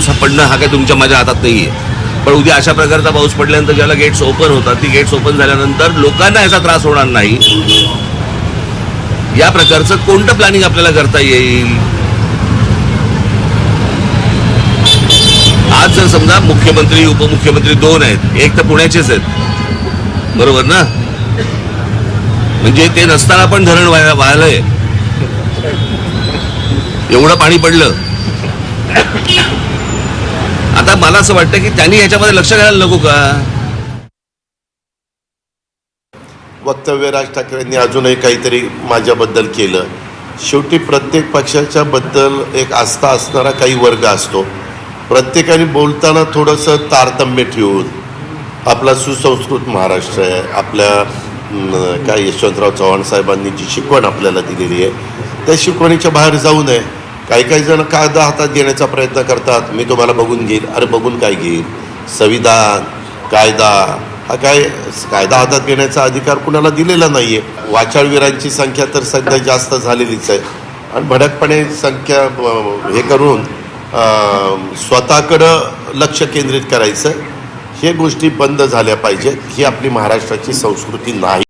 पाऊस पडणं हा काही तुमच्या माझ्या हातात नाही आहे, पण उद्या अशा प्रकारचा पाऊस पडल्यानंतर ज्याला गेट्स ओपन होतात, ती गेट्स ओपन झाल्यानंतर लोकांना याचा त्रास होणार नाही, या प्रकारचं कोणतं प्लॅनिंग आपल्याला करता येईल? आज जर समजा मुख्यमंत्री उपमुख्यमंत्री दोन आहेत, एक तर पुण्याचेच आहेत, बरोबर ना? म्हणजे ते नसताना पण धरण वाहलंय, एवढं पाणी पडलं. आता मला असं वाटतं की त्यांनी याच्यामध्ये लक्ष घालायला नको का? वक्तव्य राज ठाकरेंनी अजूनही काहीतरी माझ्याबद्दल केलं. शेवटी प्रत्येक पक्षाच्या बद्दल एक आस्था असणारा काही वर्ग असतो. प्रत्येकाने बोलताना थोडंसं तारतम्य ठेवून, आपला सुसंस्कृत महाराष्ट्र आहे, आपल्या काय यशवंतराव चव्हाण साहेबांनी जी शिकवण आपल्याला दिलेली आहे, त्या शिकवणीच्या बाहेर जाऊ नये. काही जण कायदा हातात घेण्याचा प्रयत्न करतात. मी तुम्हाला बघून घेईल. अरे बघून काय घेईल? संविधान, कायदा, हा काय कायदा हातात घेण्याचा अधिकार कुणाला दिलेला नाही आहे. वाचाळवीरांची संख्या तर सध्या जास्त झालेलीच आहे आणि भडकपणे संख्या हे करून स्वतःकडं लक्ष केंद्रित करायचं, हे गोष्टी बंद झाल्या पाहिजेत. ही आपली महाराष्ट्राची संस्कृती नाही.